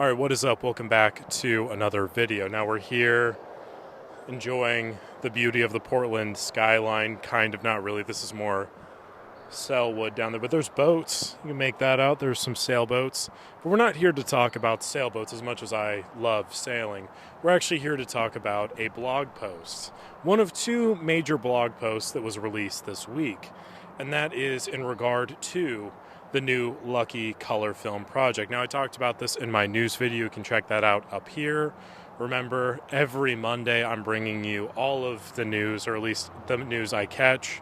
All right, what is up? Welcome back to another video. Now we're here enjoying the beauty of the Portland skyline. Kind of, not really. This is more Selwood down there, but there's boats. You can make that out. There's some sailboats. But we're not here to talk about sailboats as much as I love sailing. We're actually here to talk about a blog post. One of two major blog posts that was released this week, and that is in regard to the new Lucky color film project. Now, I talked about this in my news video. You can check that out up here. Remember, every Monday I'm bringing you all of the news, or at least the news I catch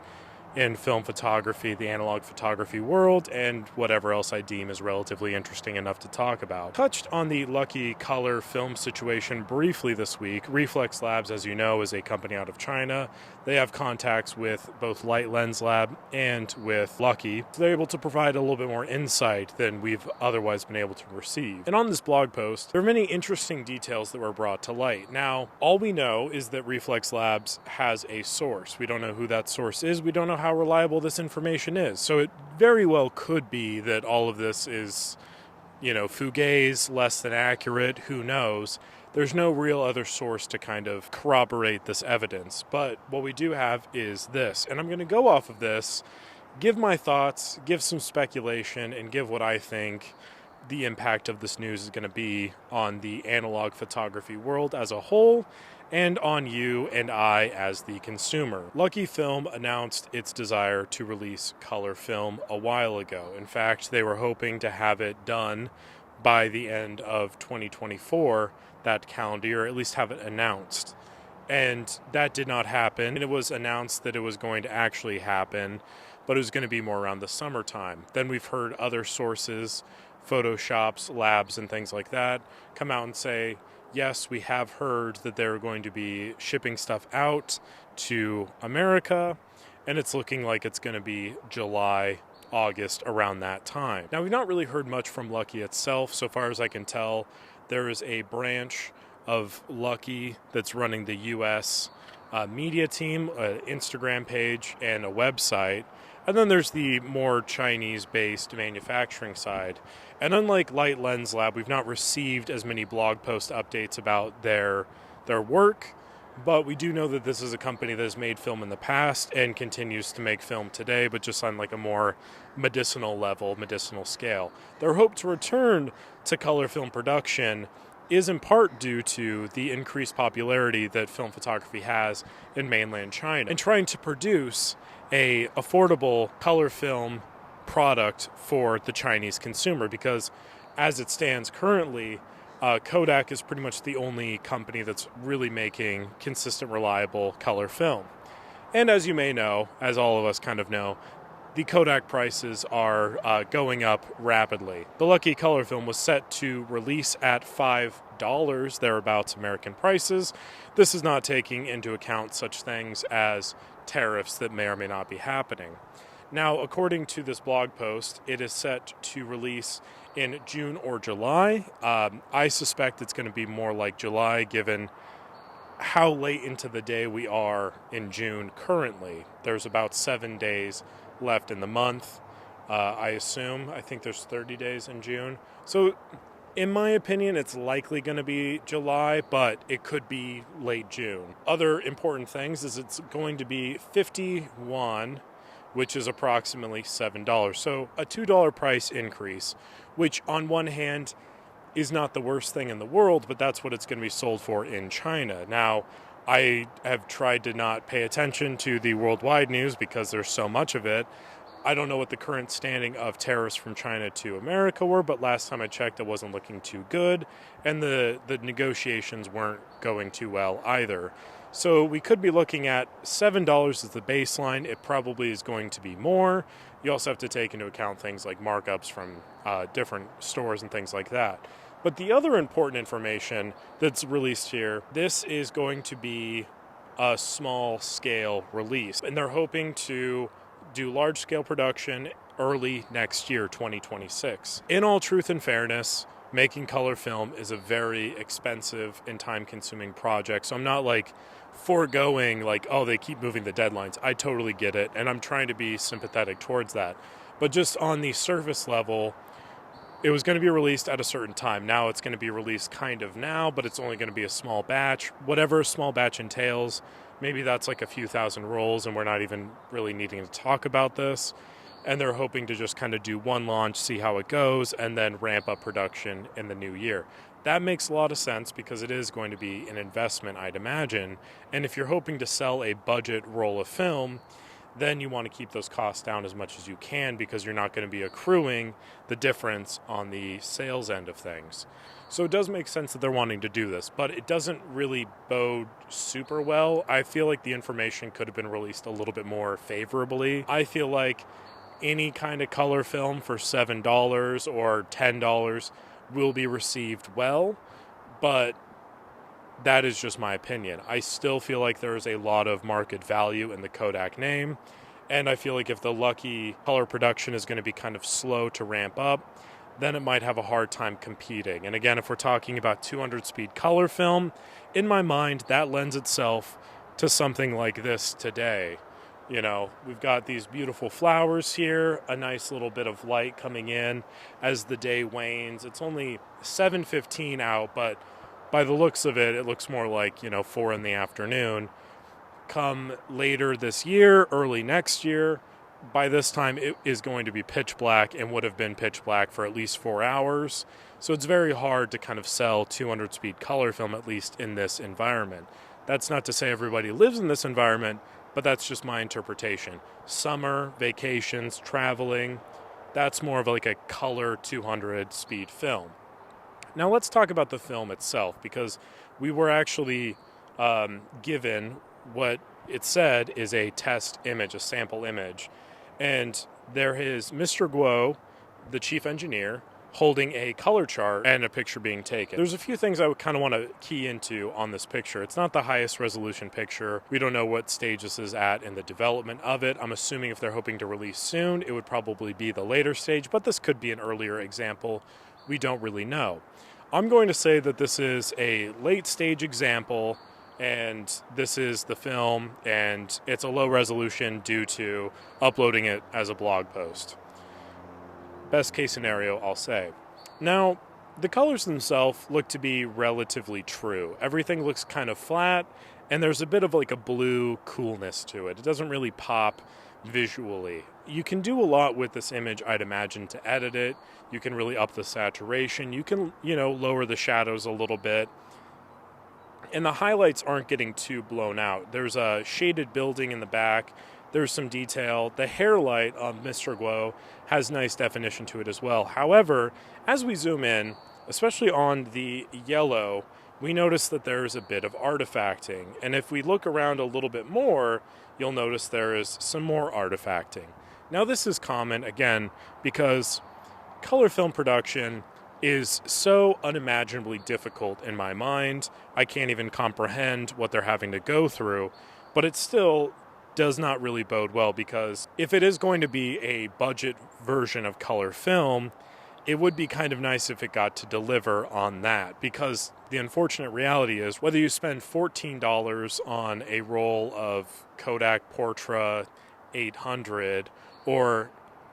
in film photography, the analog photography world, and whatever else I deem is relatively interesting enough to talk about. Touched on the Lucky color film situation briefly this week. Reflx Labs, as you know, is a company out of China. They have contacts with both Light Lens Lab and with Lucky. So they're able to provide a little bit more insight than we've otherwise been able to receive. And on this blog post, there are many interesting details that were brought to light. Now, all we know is that Reflx Labs has a source. We don't know who that source is. We don't know how reliable this information is. So it very well could be that all of this is, fugazi, less than accurate, who knows. There's no real other source to kind of corroborate this evidence. But what we do have is this. And I'm going to go off of this, give my thoughts, give some speculation, and give what I think the impact of this news is going to be on the analog photography world as a whole, and on you and I as the consumer. Lucky Film announced its desire to release color film a while ago. In fact, they were hoping to have it done by the end of 2024, that calendar year, or at least have it announced. And that did not happen. And it was announced that it was going to actually happen, but it was going to be more around the summertime. Then we've heard other sources, Photoshops, labs, and things like that, come out and say, yes, we have heard that they're going to be shipping stuff out to America, and it's looking like it's going to be July, August, around that time. Now, we've not really heard much from Lucky itself. So far as I can tell, there is a branch of Lucky that's running the U.S. Media team, an Instagram page, and a website. And then there's the more Chinese-based manufacturing side. And unlike Light Lens Lab, we've not received as many blog post updates about their work, but we do know that this is a company that has made film in the past and continues to make film today, but just on like a more medicinal level, medicinal scale. Their hope to return to color film production is in part due to the increased popularity that film photography has in mainland China, and trying to produce a affordable color film product for the Chinese consumer, because as it stands currently, Kodak is pretty much the only company that's really making consistent, reliable color film. And as you may know, as all of us kind of know, the Kodak prices are going up rapidly. The Lucky color film was set to release at $5, thereabouts American prices. This is not taking into account such things as tariffs that may or may not be happening. Now, according to this blog post, it is set to release in June or July. I suspect it's going to be more like July, given how late into the day we are in June currently. There's about 7 days left in the month, I assume. I think there's 30 days in June. So, in my opinion, it's likely going to be July, but it could be late June. Other important things is it's going to be 50 yuan, which is approximately $7. So a $2 price increase, which on one hand is not the worst thing in the world, but that's what it's going to be sold for in China. Now, I have tried to not pay attention to the worldwide news because there's so much of it. I don't know what the current standing of tariffs from China to America were, but last time I checked, it wasn't looking too good, and the negotiations weren't going too well either. So we could be looking at $7 as the baseline. It probably is going to be more. You also have to take into account things like markups from different stores and things like that. But the other important information that's released here, this is going to be a small-scale release, and they're hoping to do large-scale production early next year, 2026. In all truth and fairness, making color film is a very expensive and time-consuming project, so I'm not foregoing they keep moving the deadlines. I totally get it, and I'm trying to be sympathetic towards that. But just on the surface level, it was going to be released at a certain time. Now it's going to be released kind of now, but it's only going to be a small batch. Whatever a small batch entails, maybe that's like a few thousand rolls, and we're not even really needing to talk about this. And they're hoping to just kind of do one launch, see how it goes, and then ramp up production in the new year. That makes a lot of sense because it is going to be an investment, I'd imagine. And if you're hoping to sell a budget roll of film, then you want to keep those costs down as much as you can because you're not going to be accruing the difference on the sales end of things. So it does make sense that they're wanting to do this, but it doesn't really bode super well. I feel like the information could have been released a little bit more favorably. I feel like any kind of color film for $7 or $10 will be received well, but that is just my opinion. I still feel like there is a lot of market value in the Kodak name, and I feel like if the Lucky color production is going to be kind of slow to ramp up, then it might have a hard time competing. And again, if we're talking about 200 speed color film, in my mind, that lends itself to something like this today. You know, we've got these beautiful flowers here, a nice little bit of light coming in as the day wanes. It's only 7:15 out, but by the looks of it, it looks more like, 4 in the afternoon. Come later this year, early next year, by this time it is going to be pitch black and would have been pitch black for at least 4 hours. So it's very hard to kind of sell 200 speed color film, at least in this environment. That's not to say everybody lives in this environment, but that's just my interpretation. Summer, vacations, traveling, that's more of like a color 200 speed film. Now let's talk about the film itself, because we were actually given what it said is a test image, a sample image. And there is Mr. Guo, the chief engineer, holding a color chart and a picture being taken. There's a few things I would kind of want to key into on this picture. It's not the highest resolution picture. We don't know what stage this is at in the development of it. I'm assuming if they're hoping to release soon, it would probably be the later stage, but this could be an earlier example. We don't really know. I'm going to say that this is a late stage example, and this is the film, and it's a low resolution due to uploading it as a blog post. Best case scenario, I'll say. Now, the colors themselves look to be relatively true. Everything looks kind of flat, and there's a bit of like a blue coolness to it. It doesn't really pop visually. You can do a lot with this image, I'd imagine, to edit it. You can really up the saturation. You can, lower the shadows a little bit. And the highlights aren't getting too blown out. There's a shaded building in the back. There's some detail. The hair light on Mr. Guo has nice definition to it as well. However, as we zoom in, especially on the yellow, we notice that there's a bit of artifacting. And if we look around a little bit more, you'll notice there is some more artifacting. Now, this is common, again, because color film production is so unimaginably difficult in my mind. I can't even comprehend what they're having to go through, but it still does not really bode well, because if it is going to be a budget version of color film, it would be kind of nice if it got to deliver on that, because the unfortunate reality is whether you spend $14 on a roll of Kodak Portra 800 or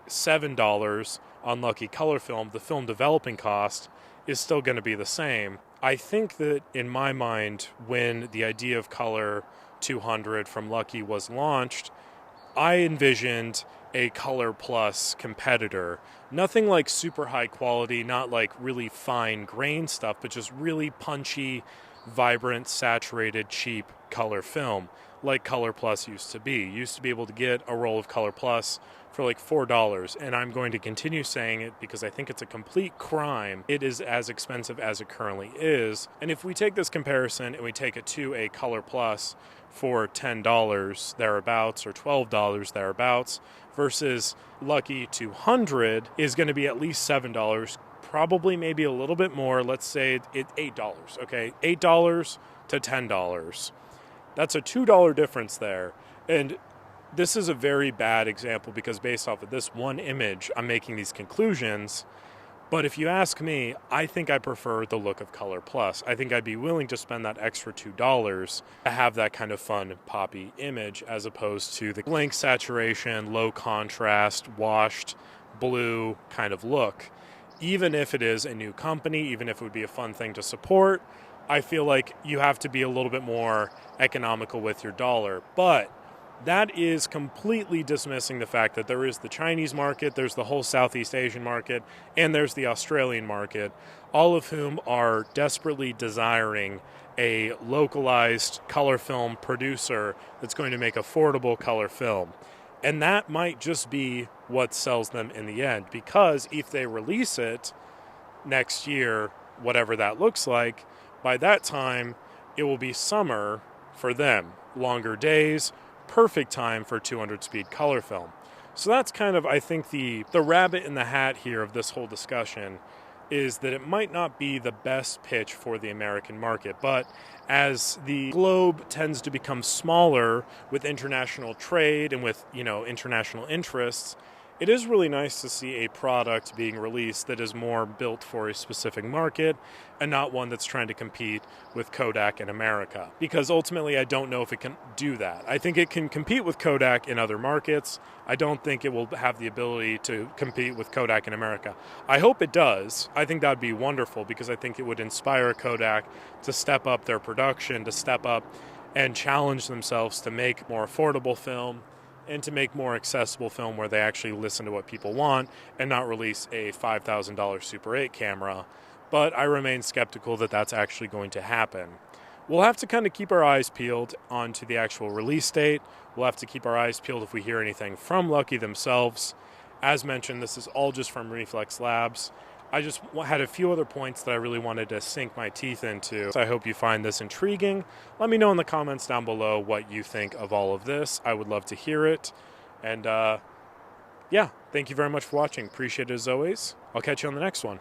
$7 on Lucky color film, the film developing cost is still going to be the same. I think that in my mind, when the idea of color 200 from Lucky was launched, I envisioned a Color Plus competitor. Nothing like super high quality, not like really fine grain stuff, but just really punchy, vibrant, saturated, cheap color film, like Color Plus used to be. You used to be able to get a roll of Color Plus for like $4, and I'm going to continue saying it because I think it's a complete crime. It is as expensive as it currently is, and if we take this comparison and we take it to a Color Plus for $10 thereabouts or $12 thereabouts versus Lucky 200 is going to be at least $7, probably maybe a little bit more. Let's say it's $8, okay? $8 to $10. That's a $2 difference there. And this is a very bad example because based off of this one image, I'm making these conclusions. But if you ask me, I think I prefer the look of Color Plus. I think I'd be willing to spend that extra $2 to have that kind of fun, poppy image as opposed to the blank saturation, low contrast, washed blue kind of look. even if it is a new company, even if it would be a fun thing to support, I feel like you have to be a little bit more economical with your dollar. But that is completely dismissing the fact that there is the Chinese market, there's the whole Southeast Asian market, and there's the Australian market, all of whom are desperately desiring a localized color film producer that's going to make affordable color film. And that might just be what sells them in the end, because if they release it next year, whatever that looks like, by that time it will be summer for them. Longer days, perfect time for 200 speed color film. So that's kind of, I think, the rabbit in the hat here of this whole discussion is that it might not be the best pitch for the American market. But as the globe tends to become smaller with international trade and with, international interests, it is really nice to see a product being released that is more built for a specific market and not one that's trying to compete with Kodak in America. Because ultimately, I don't know if it can do that. I think it can compete with Kodak in other markets. I don't think it will have the ability to compete with Kodak in America. I hope it does. I think that would be wonderful, because I think it would inspire Kodak to step up their production, to step up and challenge themselves to make more affordable film and to make more accessible film where they actually listen to what people want and not release a $5,000 Super 8 camera. But I remain skeptical that that's actually going to happen. We'll have to kind of keep our eyes peeled onto the actual release date. We'll have to keep our eyes peeled if we hear anything from Lucky themselves. As mentioned, this is all just from Reflx Labs. I just had a few other points that I really wanted to sink my teeth into. So I hope you find this intriguing. Let me know in the comments down below what you think of all of this. I would love to hear it. And yeah, thank you very much for watching. Appreciate it as always. I'll catch you on the next one.